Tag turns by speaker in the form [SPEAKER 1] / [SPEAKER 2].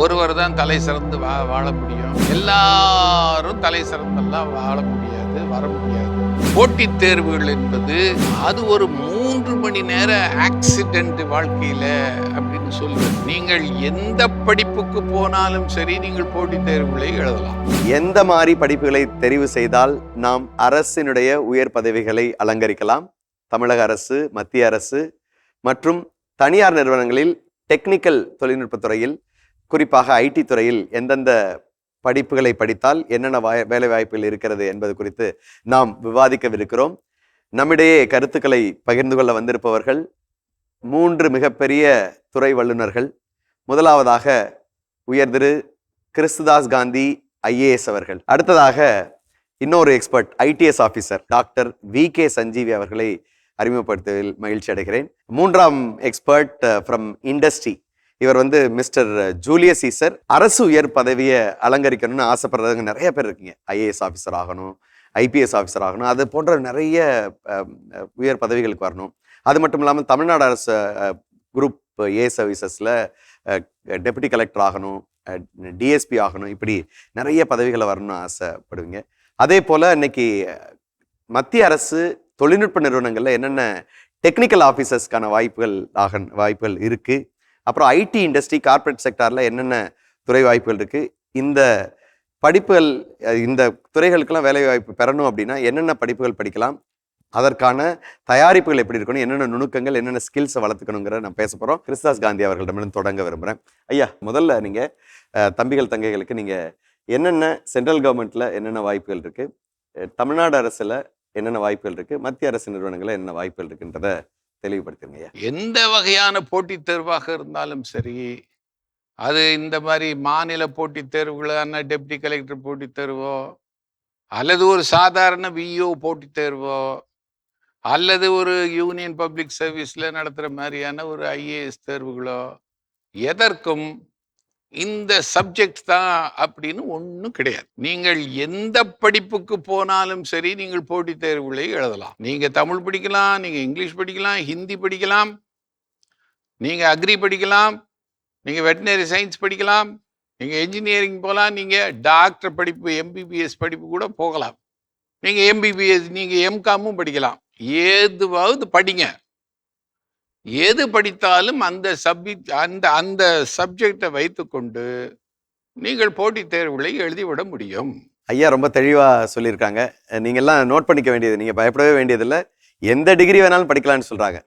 [SPEAKER 1] ஒருவர் தான் தலை சிறந்து வாழ முடியும். எல்லாரும் தலை சிறந்தெல்லாம் வாழ முடியாது, வர முடியாது. போட்டித் தேர்வுகள் என்பது அது ஒரு 3 மணி நேர ஆக்சிடென்ட் வாழ்க்கையில அப்படின்னு சொல்லுவேன். நீங்கள் எந்த படிப்புக்கு போனாலும் சரி, நீங்கள் போட்டித் தேர்வுகளை எழுதலாம்.
[SPEAKER 2] எந்த மாதிரி படிப்புகளை தெரிவு செய்தால் நாம் அரசினுடைய உயர் பதவிகளை அலங்கரிக்கலாம்? தமிழக அரசு, மத்திய அரசு மற்றும் தனியார் நிறுவனங்களில் டெக்னிக்கல் தொழில்நுட்பத்துறையில், குறிப்பாக ஐடி துறையில் எந்தெந்த படிப்புகளை படித்தால் என்னென்ன வேலை வாய்ப்புகள் இருக்கிறது என்பது குறித்து நாம் விவாதிக்கவிருக்கிறோம். நம்மிடையே கருத்துக்களை பகிர்ந்து கொள்ள வந்திருப்பவர்கள் 3 மிகப்பெரிய துறை வல்லுநர்கள். முதலாவதாக உயர் திரு கிறிஸ்துதாஸ் காந்தி IAS அவர்கள். அடுத்ததாக இன்னொரு expert ITS officer doctor VK Sanjeevi அவர்களை அறிமுகப்படுத்துவதில் மகிழ்ச்சி அடைகிறேன். 3ஆம் எக்ஸ்பர்ட் ஃப்ரம் இண்டஸ்ட்ரி, இவர் மிஸ்டர் ஜூலியஸ் சீசர். அரசு உயர் பதவியை அலங்கரிக்கணும்னு ஆசைப்படுறவங்க நிறைய பேர் இருக்கீங்க. IAS ஆஃபீஸர் ஆகணும், IPS ஆஃபீஸர் ஆகணும், அது போன்ற நிறைய உயர் பதவிகளுக்கு வரணும். அது மட்டும் இல்லாமல் தமிழ்நாடு அரசு குரூப் A சர்வீசஸில் டெப்யூட்டி கலெக்டர் ஆகணும், DSP ஆகணும், இப்படி நிறைய பதவிகளை வரணும்னு ஆசைப்படுவீங்க. அதே போல் இன்னைக்கு மத்திய அரசு தொழில்நுட்ப நிறுவனங்களில் என்னென்ன டெக்னிக்கல் ஆஃபீஸர்ஸ்க்கான வாய்ப்புகள் இருக்குது, அப்புறம் ஐடி இண்டஸ்ட்ரி கார்ப்பரேட் செக்டாரில் என்னென்ன துறை வாய்ப்புகள் இருக்குது, இந்த படிப்புகள் இந்த துறைகளுக்கெல்லாம் வேலை வாய்ப்பு பெறணும் அப்படின்னா என்னென்ன படிப்புகள் படிக்கலாம், அதற்கான தயாரிப்புகள் எப்படி இருக்கணும், என்னென்ன நுணுக்கங்கள், என்னென்ன ஸ்கில்ஸை வளர்த்துக்கணுங்கிற நான் பேச போகிறோம். கிறிஸ்துதாஸ் காந்தி அவர்களிடமிருந்து தொடங்க விரும்புகிறேன். ஐயா, முதல்ல நீங்கள் தம்பிகள் தங்கைகளுக்கு நீங்கள் என்னென்ன சென்ட்ரல் கவர்மெண்ட்டில் என்னென்ன வாய்ப்புகள் இருக்குது, தமிழ்நாடு அரசில் என்னென்ன வாய்ப்புகள் இருக்குது, மத்திய அரசு நிறுவனங்களில் என்னென்ன வாய்ப்புகள் இருக்குன்றதை தெளிவுபடுத்துங்க.
[SPEAKER 1] எந்த வகையான போட்டித் தேர்வாக இருந்தாலும் சரி, அது இந்த மாதிரி மாநில போட்டித் தேர்வுகளான டெப்டி கலெக்டர் போட்டித் தேர்வோ, அல்லது ஒரு சாதாரண VO போட்டித் தேர்வோ, அல்லது ஒரு யூனியன் பப்ளிக் சர்வீஸ்ல நடத்துகிற மாதிரியான ஒரு IAS தேர்வுகளோ, எதற்கும் இந்த சப்ஜெக்ட் தான் அப்படின்னு ஒன்றும் கிடையாது. நீங்கள் எந்த படிப்புக்கு போனாலும் சரி, நீங்கள் போட்டித் தேர்வுகளை எழுதலாம். நீங்கள் தமிழ் படிக்கலாம், நீங்கள் இங்கிலீஷ் படிக்கலாம், ஹிந்தி படிக்கலாம், நீங்கள் அக்ரி படிக்கலாம், நீங்கள் வெட்டினரி சயின்ஸ் படிக்கலாம், நீங்கள் என்ஜினியரிங் போகலாம், நீங்கள் டாக்டர் படிப்பு MBBS படிப்பு கூட போகலாம், நீங்கள் MBBS நீங்கள் MCOM படிக்கலாம். ஏதுவாவது படிங்க. எது படித்தாலும் அந்த அந்த சப்ஜெக்டை வைத்துக்கொண்டு நீங்கள் போட்டித் தேர்வுகளை எழுதிவிட முடியும்.
[SPEAKER 2] ஐயா ரொம்ப தெளிவாக சொல்லியிருக்காங்க. நீங்கள்லாம் நோட் பண்ணிக்க வேண்டியது, நீங்கள் பயப்படவே வேண்டியதில்லை, எந்த டிகிரி வேணாலும் படிக்கலாம்னு சொல்கிறாங்க.